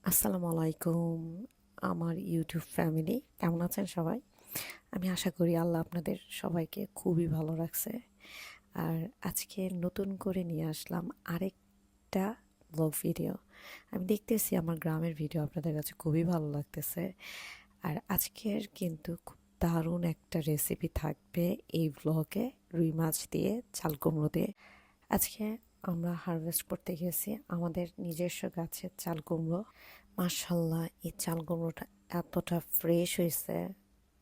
আসসালামু আলাইকুম আমার ইউটিউব ফ্যামিলি, কেমন আছেন সবাই? আমি আশা করি আল্লাহ আপনাদের সবাইকে খুবই ভালো রাখছে। আর আজকে নতুন করে নিয়ে আসলাম আরেকটা ব্লগ ভিডিও। আমি দেখতেছি আমার গ্রামের ভিডিও আপনাদের কাছে খুবই ভালো লাগতেছে। আর আজকের কিন্তু খুব দারুণ একটা রেসিপি থাকবে এই ব্লগে, রুই মাছ দিয়ে, চাল কুমড়ো দিয়ে। আজকে আমরা হারভেস্ট করতে গেছি আমাদের নিজস্ব গাছের চাল কুমড়ো। মাশাল্লাহ, এই চাল কুমড়োটা এতটা ফ্রেশ হয়েছে।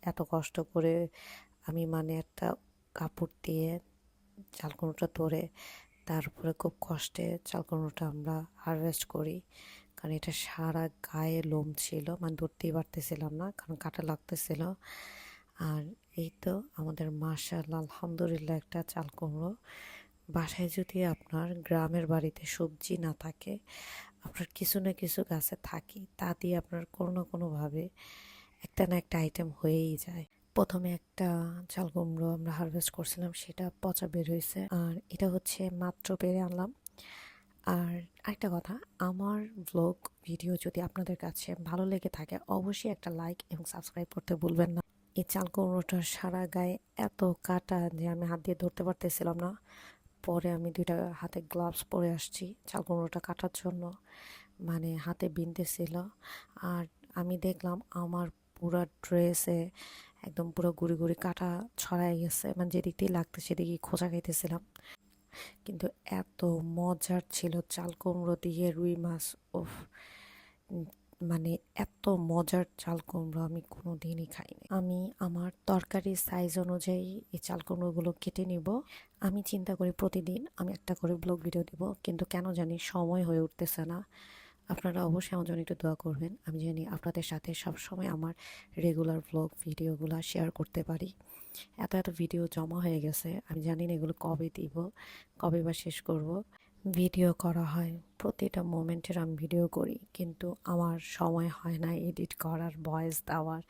এত কষ্ট করে আমি একটা কাপড় দিয়ে চাল কুমড়োটা ধরে তারপরে খুব কষ্টে চাল কুমড়োটা আমরা হারভেস্ট করি, কারণ এটা সারা গায়ে লোম ছিল, ধরতেই পারতেছিলাম না কারণ কাটা লাগতেছিল। আর এই তো আমাদের মাশাআল্লাহ আলহামদুলিল্লাহ একটা চাল কুমড়ো। বাসায় যদি আপনার গ্রামের বাড়িতে সবজি না থাকে, আপনার কিছু না কিছু গাছে থাকে, তা দিয়ে আপনার কোনো না কোনোভাবে একটা না একটা আইটেম হয়েই যায়। প্রথমে একটা চাল কুমড়ো আমরা হারভেস্ট করছিলাম, সেটা পচা বের হয়েছে, আর এটা হচ্ছে মাত্র পেরে আনলাম। আর আরেকটা কথা, আমার ব্লগ ভিডিও যদি আপনাদের কাছে ভালো লেগে থাকে অবশ্যই একটা লাইক এবং সাবস্ক্রাইব করতে ভুলবেন না। এই চাল কুমড়োটার সারা গায়ে এত কাটা যে আমি হাত দিয়ে ধরতে পারতেছিলাম না। পরে আমি দুইটা হাতে গ্লাভস পরে আসছি চাল কুমড়োটা কাটার জন্য, হাতে বিনতেছিল। আর আমি দেখলাম আমার পুরো ড্রেসে একদম পুরো গুড়ি গুড়ি কাটা ছড়াই গেছে, যেদিক দিয়ে লাগতো সেদিকে খোঁচা খাইতেছিলাম। কিন্তু এত মজার ছিল চাল কুমড়ো দিয়ে রুই মাছ। ওফ, উম, মানে এত মজার চাল কুমড়ো আমি কোনো দিনই খাইনি। আমি আমার তরকারির সাইজ অনুযায়ী এই চাল কুমড়োগুলো কেটে নিব। আমি চিন্তা করি প্রতিদিন আমি একটা করে ব্লগ ভিডিও দিব, কিন্তু কেন জানি সময় হয়ে উঠতেছে না। আপনারা অবশ্যই আমার জন্য একটু দোয়া করবেন, আমি জানি আপনাদের সাথে সবসময় আমার রেগুলার ব্লগ ভিডিওগুলো শেয়ার করতে পারি। এত এত ভিডিও জমা হয়ে গেছে, আমি জানি না এগুলো কবে দিব, কবে বা শেষ করব। ভিডিও করা হয়, প্রতিটা মোমেন্টের আমি ভিডিও করি, কিন্তু আমার সময় হয় না এডিট করার, ভয়েস দেওয়ার,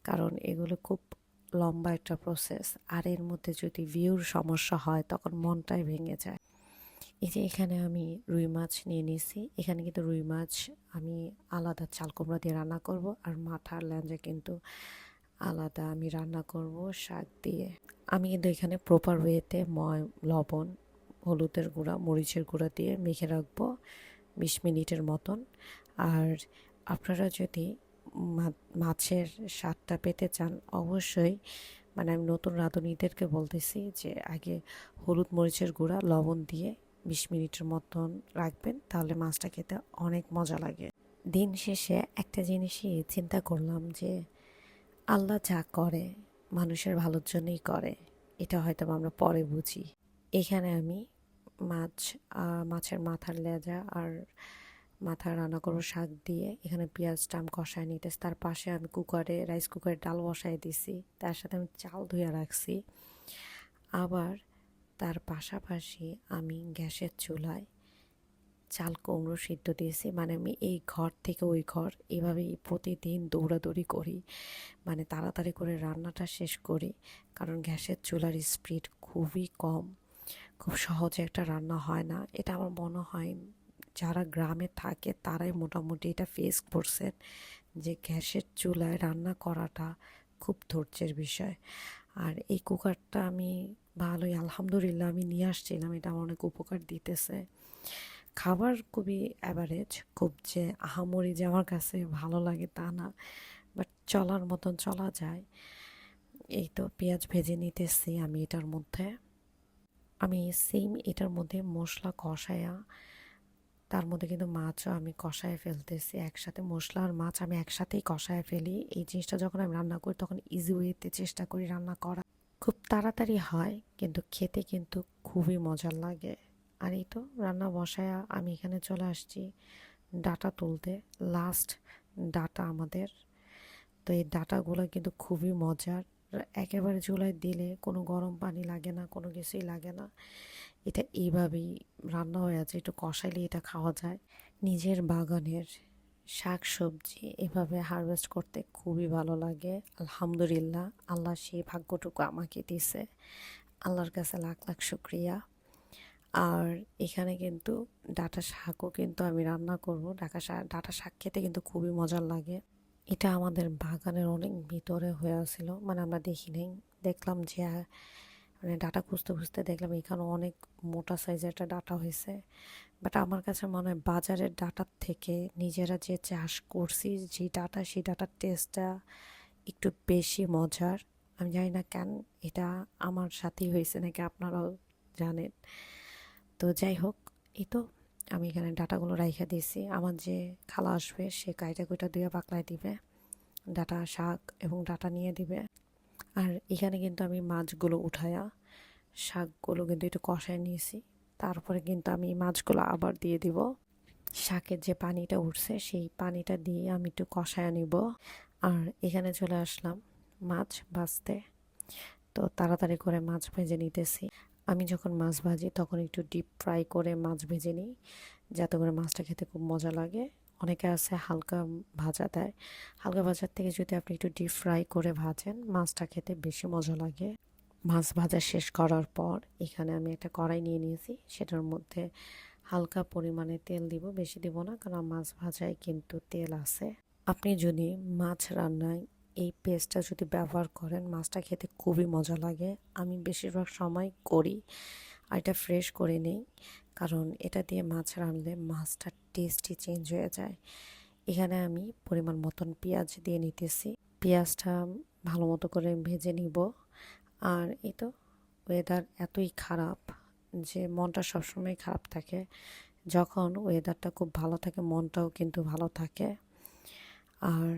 কারণ এগুলো খুব লম্বা একটা প্রসেস। আর এর মধ্যে যদি ভিউর সমস্যা হয় তখন মনটাই ভেঙে যায়। এই যে এখানে আমি রুই মাছ নিয়ে নিয়েছি, এখানে কিন্তু রুই মাছ আমি আলাদা চাল কুমড়া দিয়ে রান্না করব, আর মাথার ল্যাঞ্জা কিন্তু আলাদা আমি রান্না করব শাক দিয়ে। আমি কিন্তু এখানে প্রপার ওয়েতে লবণ, হলুদের গুঁড়া, মরিচের গুঁড়া দিয়ে মেখে রাখবো 20 মিনিটের মতন। আর আপনারা যদি মাছের স্বাদটা পেতে চান অবশ্যই, আমি নতুন রাঁধুনিদেরকে বলতেছি যে আগে হলুদ মরিচের গুঁড়া লবণ দিয়ে 20 মিনিটের মতন রাখবেন, তাহলে মাছটা খেতে অনেক মজা লাগে। দিন শেষে একটা জিনিসই চিন্তা করলাম যে আল্লাহ যা করে মানুষের ভালোর জন্যই করে, এটা হয়তো আমরা পরে বুঝি। এখানে আমি মাছ, মাছের মাথার লেজা আর মাথা রান্না করবো শাক দিয়ে। এখানে পেঁয়াজটা আমি কষায় নিতেছি, তার পাশে আমি রাইস কুকারে ডাল বসাই দিছি, তার সাথে আমি চাল ধুয়ে রাখছি। আবার তার পাশাপাশি আমি গ্যাসের চুলায় চাল কুমড়ো সিদ্ধ দিয়েছি। আমি এই ঘর থেকে ওই ঘর এভাবেই প্রতিদিন দৌড়াদৌড়ি করি, তাড়াতাড়ি করে রান্নাটা শেষ করি, কারণ গ্যাসের চুলার স্পিড খুবই কম, খুব সহজে একটা রান্না হয় না। এটা আমার মনে হয় যারা গ্রামে থাকে তারাই মোটামুটি এটা ফেস করছেন, যে গ্যাসের চুলায় রান্না করাটা খুব ধৈর্যের বিষয়। আর এই কুকারটা আমি ভালোই আলহামদুলিল্লাহ আমি নিয়ে আসছিলাম, এটা আমার অনেক উপকার দিতেছে। খাবার খুবই অ্যাভারেজ, খুব যে আহামরি যে আমার কাছে ভালো লাগে তা না, বাট চলার মতন চলা যায়। এই তো পেঁয়াজ ভেজে নিতেছি আমি এটার মধ্যে। আমি সেম এটার মধ্যে মশলা কষায়া তার মধ্যে কিন্তু মাছও আমি কষায় ফেলতেছি একসাথে। মশলা আর মাছ আমি একসাথেই কষায় ফেলি। এই জিনিসটা যখন আমি রান্না করি তখন ইজি ওয়েতে চেষ্টা করি রান্না করা, খুব তাড়াতাড়ি হয় কিন্তু খেতে কিন্তু খুবই মজার লাগে। আর এই তো রান্না বসায়া আমি এখানে চলে আসছি ডাটা তুলতে, লাস্ট ডাটা আমাদের। তো এই ডাটাগুলো কিন্তু খুবই মজার, একেবারে চুলায় দিলে কোনো গরম পানি লাগে না, কোনো কিছুই লাগে না। এটা এইভাবেই রান্না হয়ে আছে, একটু কষাইলে এটা খাওয়া যায়। নিজের বাগানের শাক সবজি এভাবে হারভেস্ট করতে খুবই ভালো লাগে। আলহামদুলিল্লাহ, আল্লাহ সেই ভাগ্যটুকু আমাকে দিছে, আল্লাহর কাছে লাখ লাখ শুক্রিয়া। আর এখানে কিন্তু ডাঁটা শাকও কিন্তু আমি রান্না করব। ডাঁটা শাক খেতে কিন্তু খুবই মজার লাগে। এটা আমাদের বাগানের অনেক ভিতরে হয়ে আছিল, মানে আমরা দেখি নাই। দেখলাম যে মানে ডাঁটা খুঁজতে খুঁজতে দেখলাম এখানে অনেক মোটা সাইজের একটা ডাঁটা হয়েছে। বাট আমার কাছে মনে হয় বাজারের ডাঁটার থেকে নিজেরা যে চাষ করছি যে ডাঁটা, সেই ডাঁটার টেস্টটা একটু বেশি মজার। আমি জানি না কেন, এটা আমার সাথেই হয়েছে নাকি আপনারাও জানেন। তো যাই হোক, এই তো আমি এখানে ডাটাগুলো রাইখা দিয়েছি। আমার যে খালা আসবে সে কাইটা কুইটা ধুয়ে পাকলায় দিবে, ডাটা শাক এবং ডাটা নিয়ে দিবে। আর এখানে কিন্তু আমি মাছগুলো উঠায়া শাকগুলো কিন্তু একটু কষায় নিয়েছি। তারপরে কিন্তু আমি মাছগুলো আবার দিয়ে দিব। শাকের যে পানিটা উঠছে সেই পানিটা দিয়ে আমি একটু কষায় নিব। আর এখানে চলে আসলাম মাছ ভাজতে। তো তাড়াতাড়ি করে মাছ ভেজে নিতেছি। আমি যখন মাছ ভাজি তখন একটু ডিপ ফ্রাই করে মাছ ভেজে নিই, যাতে করে মাছটা খেতে খুব মজা লাগে। অনেকে আছে হালকা ভাজা দেয়। হালকা ভাজার থেকে যদি আপনি একটু ডিপ ফ্রাই করে ভাজেন, মাছটা খেতে বেশি মজা লাগে। মাছ ভাজা শেষ করার পর এখানে আমি একটা কড়াই নিয়ে নিয়েছি, সেটার মধ্যে হালকা পরিমাণে তেল দিব, বেশি দিব না, কারণ মাছ ভাজায় কিন্তু তেল আছে। আপনি যদি মাছ রান্নায় এই পেস্টটা যদি ব্যবহার করেন, মাছটা খেতে খুবই মজা লাগে। আমি বেশিরভাগ সময় করি, আর এটা ফ্রেশ করে নিই, কারণ এটা দিয়ে মাছ রানলে মাছটার টেস্টই চেঞ্জ হয়ে যায়। এখানে আমি পরিমাণ মতন পেঁয়াজ দিয়ে নিতেছি। পেঁয়াজটা ভালো মতো করে ভেজে নিব। আর এই তো ওয়েদার এতই খারাপ যে মনটা সবসময় খারাপ থাকে। যখন ওয়েদারটা খুব ভালো থাকে মনটাও কিন্তু ভালো থাকে। আর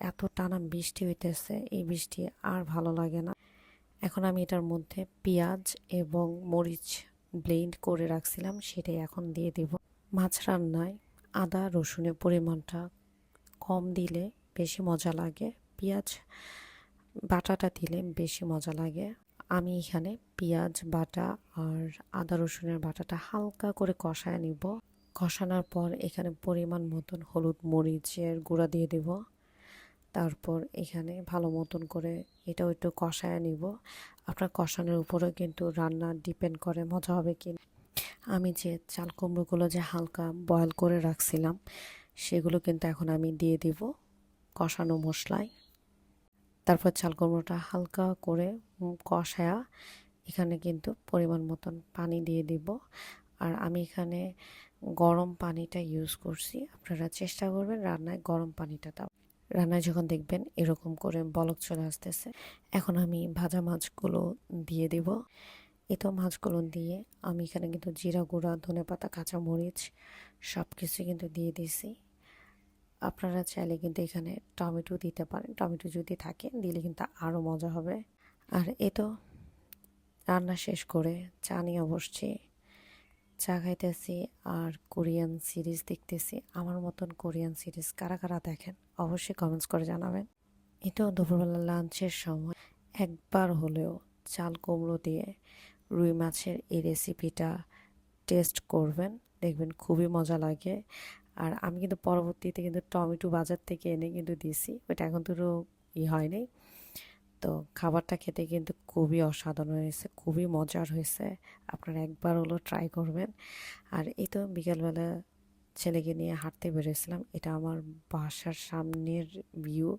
এত টানা বৃষ্টি হইতেছে, এই বৃষ্টি আর ভালো লাগে না। এখন আমি এটার মধ্যে পেঁয়াজ এবং মরিচ ব্লেন্ড করে রাখছিলাম, সেটাই এখন দিয়ে দেব। মাছ রান্নায় আদা রসুনের পরিমাণটা কম দিলে বেশি মজা লাগে, পেঁয়াজ বাটাটা দিলে বেশি মজা লাগে। আমি এখানে পেঁয়াজ বাটা আর আদা রসুনের বাটাটা হালকা করে কষায় নিব। কষানোর পর এখানে পরিমাণ মতন হলুদ মরিচের গুঁড়া দিয়ে দেব। তারপর এখানে ভালো মতন করে এটাও একটু কষায় নিব। আপনার কষানোর উপরেও কিন্তু রান্না ডিপেন্ড করে মজা হবে কি। আমি যে চাল কুমড়োগুলো যে হালকা বয়েল করে রাখছিলাম, সেগুলো কিন্তু এখন আমি দিয়ে দিব কষানো মশলায়। তারপর চাল কুমড়োটা হালকা করে কষায়া এখানে কিন্তু পরিমাণ মতন পানি দিয়ে দিব। আর আমি এখানে গরম পানিটা ইউজ করছি, আপনারা চেষ্টা করবেন রান্নায় গরম পানিটা দাও। রান্নায় যখন দেখবেন এরকম করে বলক চলে আসতেছে, এখন আমি ভাজা মাছগুলো দিয়ে দিব। এই তো মাছগুলো দিয়ে আমি এখানে কিন্তু জিরা গুঁড়া, ধনেপাতা, কাঁচামরিচ সব কিছু কিন্তু দিয়ে দিছি। আপনারা চাইলে কিন্তু এখানে টমেটো দিতে পারেন, টমেটো যদি থাকে দিলে কিন্তু আরও মজা হবে। আর এই তো রান্না শেষ করে চা নিয়ে বসছি, চা খাইতেছি আর কোরিয়ান সিরিজ দেখতেছি। আমার মতন কোরিয়ান সিরিজ কারা কারা দেখেন অবশ্যই কমেন্টস করে জানাবেন। এটাও দুপুরবেলা লাঞ্চের সময় একবার হলেও চাল কুমড়ো দিয়ে রুই মাছের এই রেসিপিটা টেস্ট করবেন, দেখবেন খুবই মজা লাগে। আর আমি কিন্তু পরবর্তীতে কিন্তু টমেটো বাজার থেকে এনে কিন্তু দিছি, ওইটা এখন তো হয়নি। তো খাবারটা খেতে কিন্তু খুবই অসাধারণ হয়েছে, খুবই মজার হয়েছে। আপনারা একবার হলো ট্রাই করবেন। আর এই তো বিকেলবেলা ছেলেকে নিয়ে হাঁটতে বেরোছিলাম, এটা আমার বাসার সামনের ভিউ।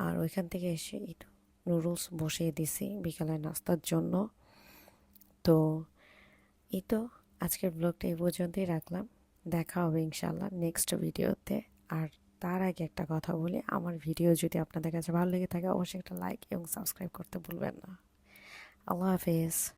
আর ওইখান থেকে এসে এই তো নুডলস বসিয়ে দিছি বিকালে নাস্তার জন্য। তো এই তো আজকের ব্লগটা এই পর্যন্তই রাখলাম। দেখা হবে ইনশাল্লাহ নেক্সট ভিডিওতে। আর তার আগে একটা কথা বলি, আমার ভিডিও যদি আপনাদের কাছে ভালো লেগে থাকে অবশ্যই একটা লাইক এবং সাবস্ক্রাইব করতে ভুলবেন না। আল্লাহ হাফেজ।